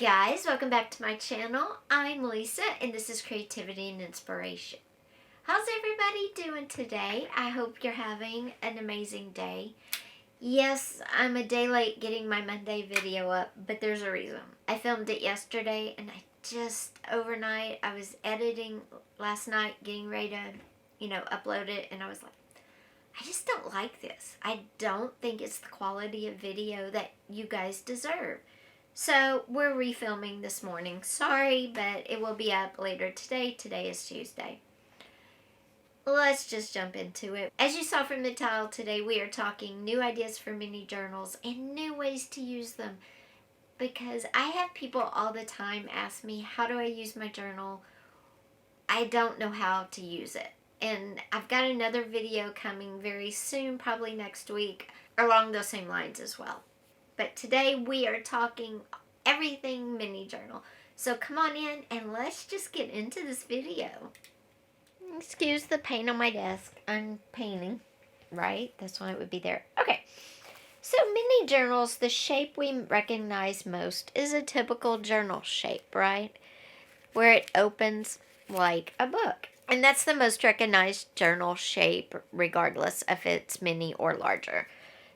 guys, welcome back to my channel. I'm Lisa and this is Creativity and Inspiration. How's everybody doing today? I hope you're having an amazing day. Yes, I'm a day late getting my Monday video up, but there's a reason. I filmed it yesterday and overnight, I was editing last night, getting ready to, upload it, and I was like, I just don't like this. I don't think it's the quality of video that you guys deserve. So we're refilming this morning. Sorry, but it will be up later today. Today is Tuesday. Let's just jump into it. As you saw from the title today, we are talking new ideas for mini journals and new ways to use them. Because I have people all the time ask me, how do I use my journal? I don't know how to use it. And I've got another video coming very soon, probably next week, along those same lines as well. But today we are talking everything mini journal. So come on in and let's just get into this video. Excuse the paint on my desk. I'm painting, right? That's why it would be there. Okay. So mini journals, the shape we recognize most is a typical journal shape, right? Where it opens like a book. And that's the most recognized journal shape regardless if it's mini or larger.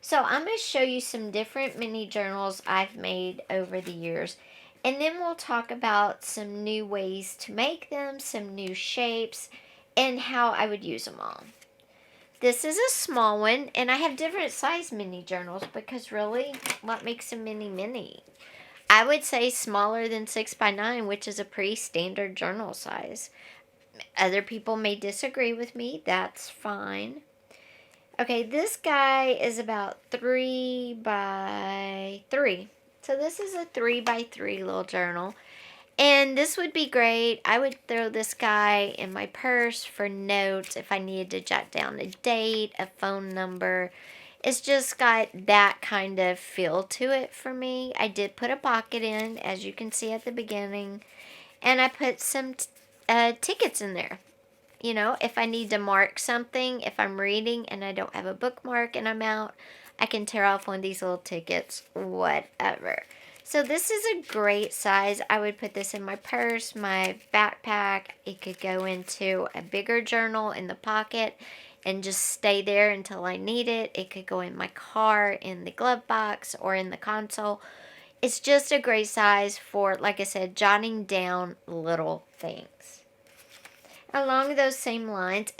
So I'm going to show you some different mini journals I've made over the years. And then we'll talk about some new ways to make them, some new shapes, and how I would use them all. This is a small one, and I have different size mini journals because really, what makes a mini? I would say smaller than 6x9, which is a pretty standard journal size. Other people may disagree with me. That's fine. Okay, this guy is about 3x3. So this is a 3x3 little journal. And this would be great. I would throw this guy in my purse for notes if I needed to jot down a date, a phone number. It's just got that kind of feel to it for me. I did put a pocket in, as you can see at the beginning. And I put some tickets in there. You know, if I need to mark something, if I'm reading and I don't have a bookmark and I'm out, I can tear off one of these little tickets, whatever. So this is a great size. I would put this in my purse, my backpack. It could go into a bigger journal in the pocket and just stay there until I need it. It could go in my car, in the glove box, or in the console. It's just a great size for, like I said, jotting down little things. Along those same lines,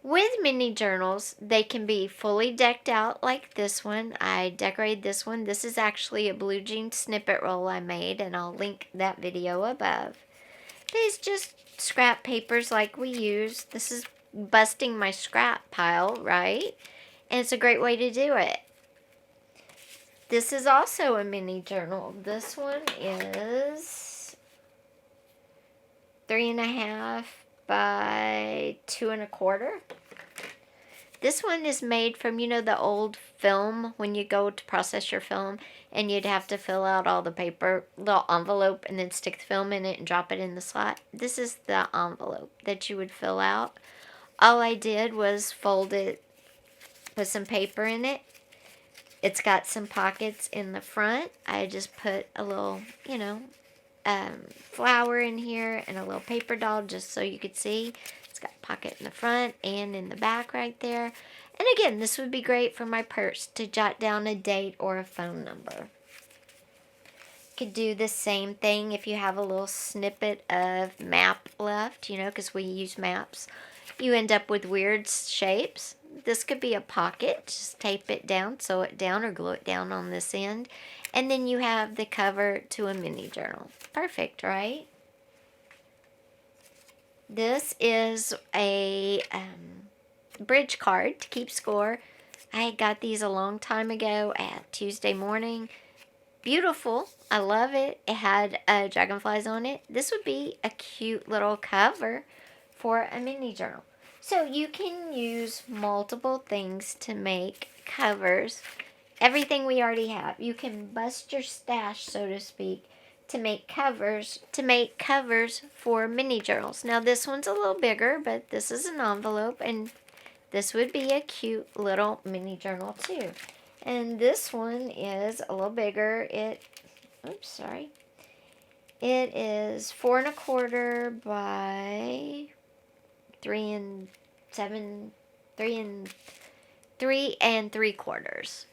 with mini journals, they can be fully decked out like this one. I decorated this one. This is actually a blue jean snippet roll I made, and I'll link that video above. These just scrap papers like we use. This is busting my scrap pile, right? And it's a great way to do it. This is also a mini journal. This one is 3.5 by 2.25. This one is made from, the old film when you go to process your film and you'd have to fill out all the paper, little envelope, and then stick the film in it and drop it in the slot. This is the envelope that you would fill out. All I did was fold it, put some paper in it. It's got some pockets in the front. I just put a little, flower in here and a little paper doll just so you could see. It's got a pocket in the front and in the back right there. And again, this would be great for my purse to jot down a date or a phone number. You could do the same thing if you have a little snippet of map left, because we use maps. You end up with weird shapes. This could be a pocket. Just tape it down, sew it down, or glue it down on this end. And then you have the cover to a mini journal. Perfect, right? This is a bridge card to keep score. I got these a long time ago at Tuesday morning. Beautiful. I love it. It had dragonflies on it. This would be a cute little cover for a mini journal. So you can use multiple things to make covers. Everything we already have. You can bust your stash, so to speak, to make covers for mini journals. Now this one's a little bigger, but this is an envelope, and this would be a cute little mini journal too. And this one is a little bigger. It oops, sorry. It is 4 1/4 by 3 3 3 3 3 3/4.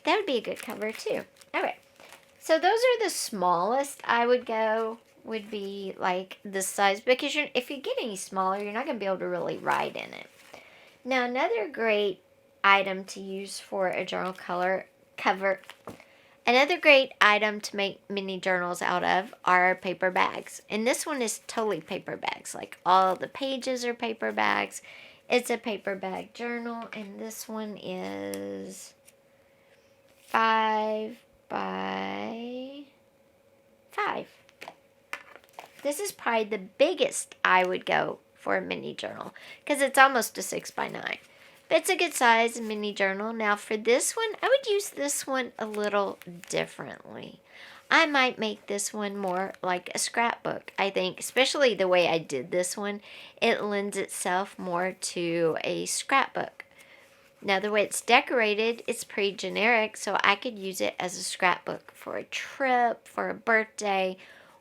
That would be a good cover too. Okay, so those are the smallest I would go. Would be like this size, because if you get any smaller, you're not going to be able to really write in it. Now, another great item to use for a journal cover. Another great item to make mini journals out of are paper bags. And this one is totally paper bags. Like all the pages are paper bags. It's a paper bag journal. And this one is 5 by 5. This is probably the biggest I would go for a mini journal, because it's almost a 6 by 9. But it's a good size mini journal. Now for this one, I would use this one a little differently. I might make this one more like a scrapbook. I think, especially the way I did this one, it lends itself more to a scrapbook. Now the way it's decorated, it's pretty generic, so I could use it as a scrapbook for a trip, for a birthday,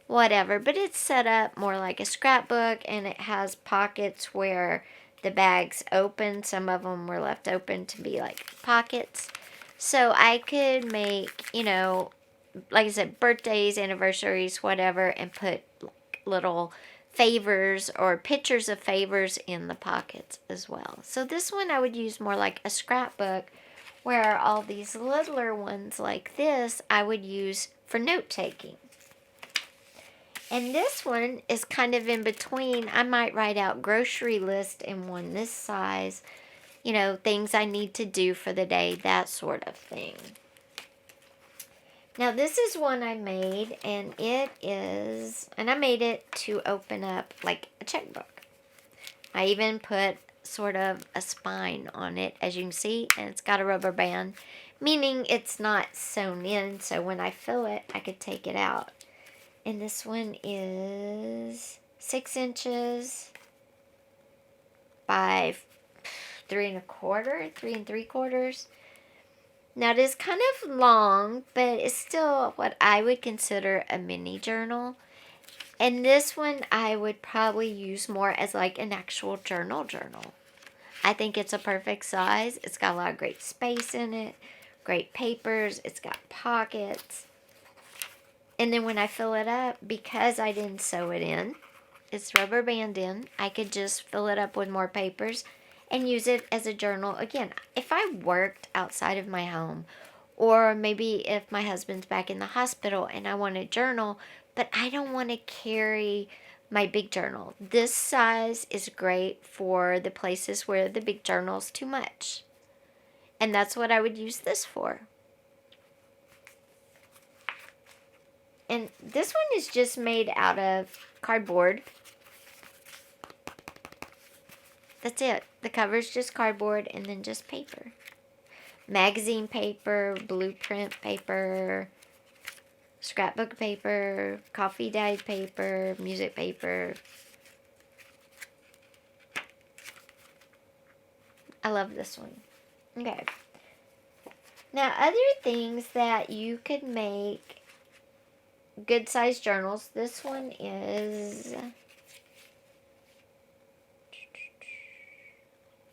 whatever. But it's set up more like a scrapbook, and it has pockets where the bags open. Some of them were left open to be like pockets. So I could make, like I said, birthdays, anniversaries, whatever, and put like little favors or pictures of favors in the pockets as well. So this one I would use more like a scrapbook, where all these littler ones like this I would use for note taking. And this one is kind of in between. I might write out grocery list in one this size, things I need to do for the day, that sort of thing. Now this is one I made, and I made it to open up like a checkbook. I even put sort of a spine on it, as you can see, and it's got a rubber band, meaning it's not sewn in, so when I fill it, I could take it out. And this one is 6 inches by 3 1/4, 3 3/4. Now it is kind of long, but it's still what I would consider a mini journal. And this one I would probably use more as like an actual journal. I think it's a perfect size. It's got a lot of great space in it, great papers, it's got pockets. And then when I fill it up, because I didn't sew it in, it's rubber band in, I could just fill it up with more papers and use it as a journal. Again, if I worked outside of my home, or maybe if my husband's back in the hospital and I want to journal, but I don't want to carry my big journal. This size is great for the places where the big journal's too much. And that's what I would use this for. And this one is just made out of cardboard. That's it. The cover's just cardboard and then just paper. Magazine paper, blueprint paper, scrapbook paper, coffee dyed paper, music paper. I love this one. Okay. Now, other things that you could make good size journals. This one is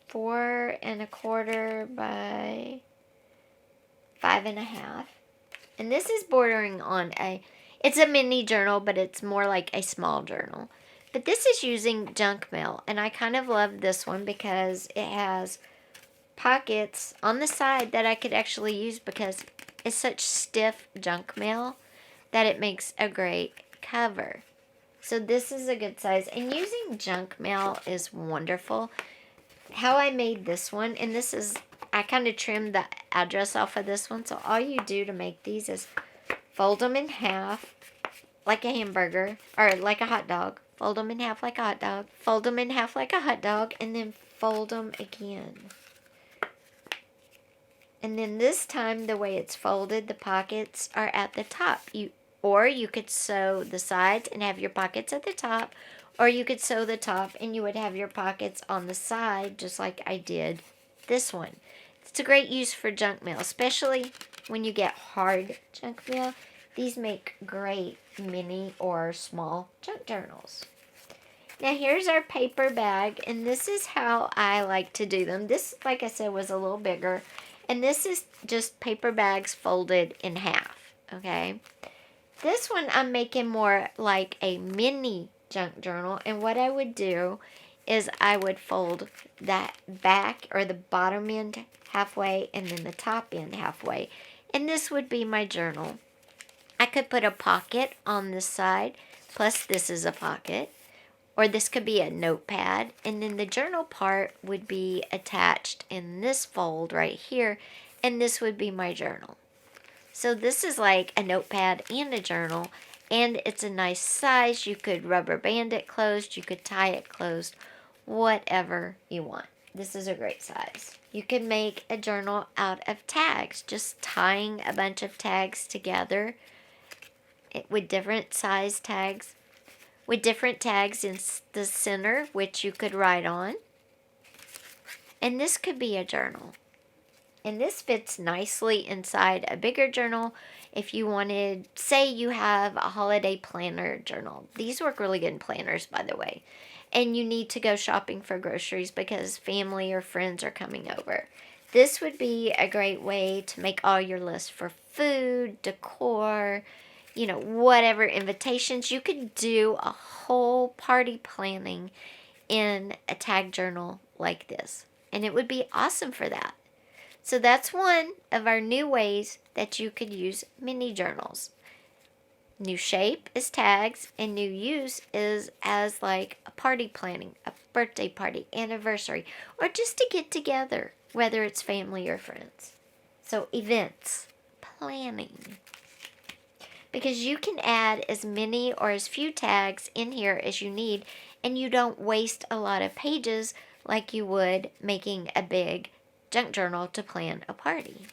4 1/4 by 5 1/2. And this is bordering on it's a mini journal, but it's more like a small journal. But this is using junk mail, and I kind of love this one because it has pockets on the side that I could actually use, because it's such stiff junk mail that it makes a great cover. So this is a good size, and using junk mail is wonderful. How I made this one, and this is, I kind of trimmed the address off of this one, so all you do to make these is fold them in half like a hamburger, or like a hot dog. Fold them in half like a hot dog, fold them in half like a hot dog, and then fold them again. And then this time, the way it's folded, the pockets are at the top. Or you could sew the sides and have your pockets at the top, or you could sew the top and you would have your pockets on the side, just like I did this one. It's a great use for junk mail, especially when you get hard junk mail. These make great mini or small junk journals. Now here's our paper bag, and this is how I like to do them. This, like I said, was a little bigger, and this is just paper bags folded in half, okay? This one I'm making more like a mini junk journal, and what I would do is I would fold that back or the bottom end halfway and then the top end halfway, and this would be my journal. I could put a pocket on this side, plus this is a pocket, or this could be a notepad, and then the journal part would be attached in this fold right here, and this would be my journal. So this is like a notepad and a journal, and it's a nice size. You could rubber band it closed, you could tie it closed, whatever you want. This is a great size. You can make a journal out of tags, just tying a bunch of tags together with different size tags, with different tags in the center, which you could write on. And this could be a journal. And this fits nicely inside a bigger journal. If you wanted, say you have a holiday planner journal. These work really good in planners, by the way. And you need to go shopping for groceries because family or friends are coming over. This would be a great way to make all your lists for food, decor, whatever invitations. You could do a whole party planning in a tag journal like this. And it would be awesome for that. So that's one of our new ways that you could use mini journals. New shape is tags, and new use is as like a party planning, a birthday party, anniversary, or just to get together, whether it's family or friends. So events, planning. Because you can add as many or as few tags in here as you need, and you don't waste a lot of pages like you would making a big junk journal to plan a party.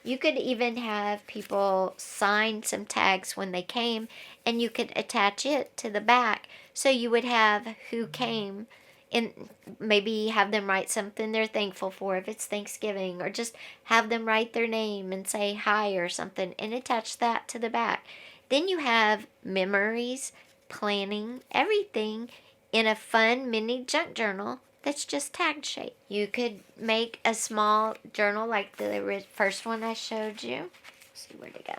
You could even have people sign some tags when they came, and you could attach it to the back so you would have who came, and maybe have them write something they're thankful for if it's Thanksgiving, or just have them write their name and say hi or something and attach that to the back. Then you have memories, planning, everything in a fun mini junk journal that's just tag shape. You could make a small journal like the first one I showed you. Let's see where to go.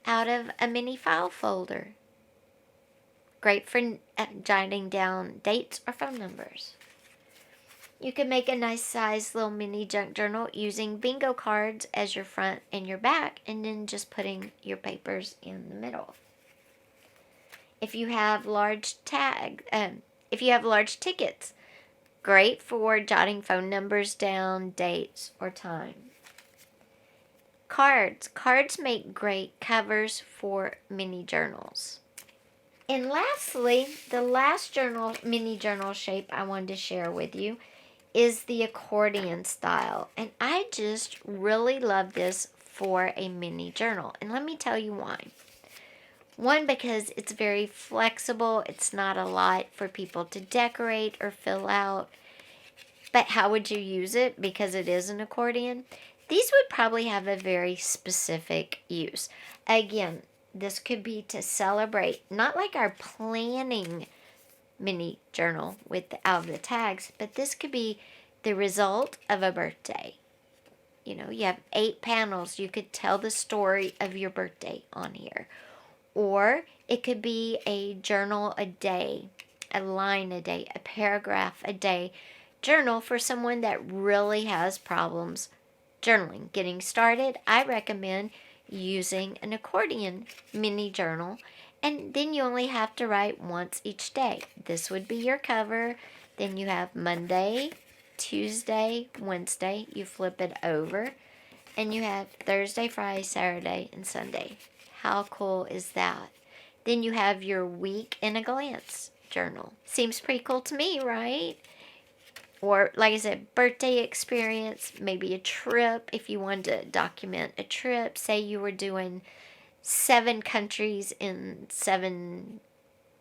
Out of a mini file folder. Great for jotting down dates or phone numbers. You can make a nice size little mini junk journal using bingo cards as your front and your back, and then just putting your papers in the middle. If you have large tickets, great for jotting phone numbers down, dates, or time. Cards make great covers for mini journals. And lastly, the last mini journal shape I wanted to share with you is the accordion style. And I just really love this for a mini journal. And let me tell you why. One, because it's very flexible. It's not a lot for people to decorate or fill out. But how would you use it? Because it is an accordion. These would probably have a very specific use. Again, this could be to celebrate, not like our planning mini journal without the tags, but this could be the result of a birthday. You have 8 panels. You could tell the story of your birthday on here. Or it could be a journal a day, a line a day, a paragraph a day journal for someone that really has problems journaling. Getting started, I recommend using an accordion mini journal, and then you only have to write once each day. This would be your cover. Then you have Monday, Tuesday, Wednesday. You flip it over, and you have Thursday, Friday, Saturday, and Sunday. How cool is that? Then you have your week in a glance journal. Seems pretty cool to me, right? Or, like I said, birthday experience, maybe a trip. If you wanted to document a trip, say you were doing 7 countries in 7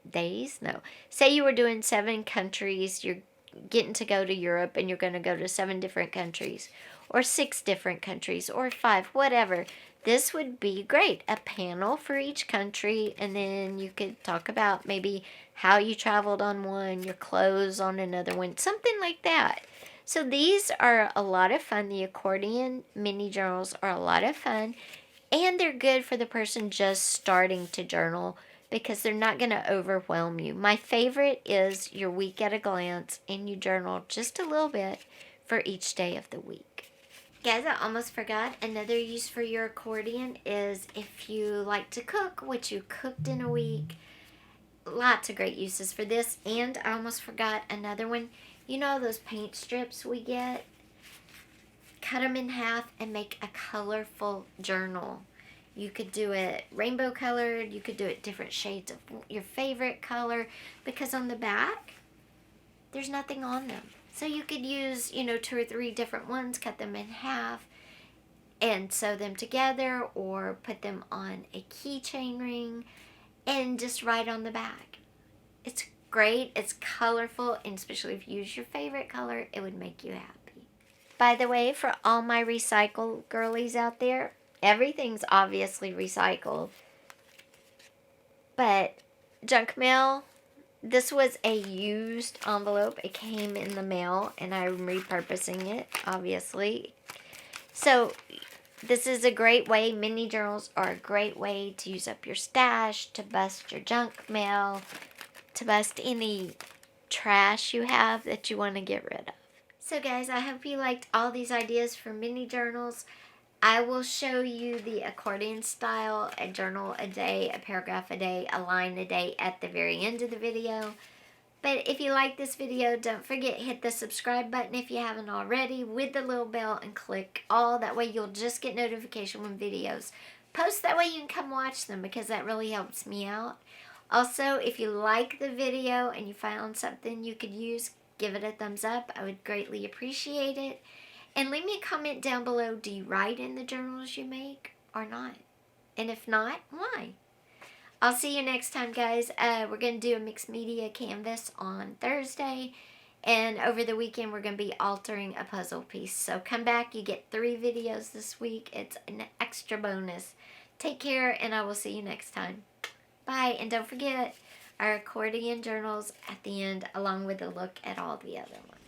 days. No, say you were doing 7 countries. You're getting to go to Europe and you're going to go to 7 different countries. or 6 different countries, or 5, whatever. This would be great. A panel for each country, and then you could talk about maybe how you traveled on one, your clothes on another one, something like that. So these are a lot of fun. The accordion mini journals are a lot of fun, and they're good for the person just starting to journal because they're not going to overwhelm you. My favorite is your week at a glance, and you journal just a little bit for each day of the week. Guys, I almost forgot. Another use for your accordion is if you like to cook, what you cooked in a week. Lots of great uses for this. And I almost forgot another one. You know those paint strips we get? Cut them in half and make a colorful journal. You could do it rainbow colored. You could do it different shades of your favorite color. Because on the back, there's nothing on them. So you could use, 2 or 3 different ones, cut them in half, and sew them together, or put them on a keychain ring, and just write on the back. It's great, it's colorful, and especially if you use your favorite color, it would make you happy. By the way, for all my recycle girlies out there, everything's obviously recycled. But junk mail, this was a used envelope. It came in the mail, and I'm repurposing it, obviously. So this is a great way. Mini journals are a great way to use up your stash, to bust your junk mail, to bust any trash you have that you want to get rid of. So guys, I hope you liked all these ideas for mini journals. I will show you the accordion style, a journal a day, a paragraph a day, a line a day at the very end of the video. But if you like this video, don't forget hit the subscribe button if you haven't already with the little bell and click all. That way you'll just get notification when videos post. That way you can come watch them because that really helps me out. Also, if you like the video and you found something you could use, give it a thumbs up. I would greatly appreciate it. And leave me a comment down below. Do you write in the journals you make or not? And if not, why? I'll see you next time, guys. We're going to do a mixed media canvas on Thursday. And over the weekend, we're going to be altering a puzzle piece. So come back. You get 3 videos this week. It's an extra bonus. Take care, and I will see you next time. Bye. And don't forget our accordion journals at the end, along with a look at all the other ones.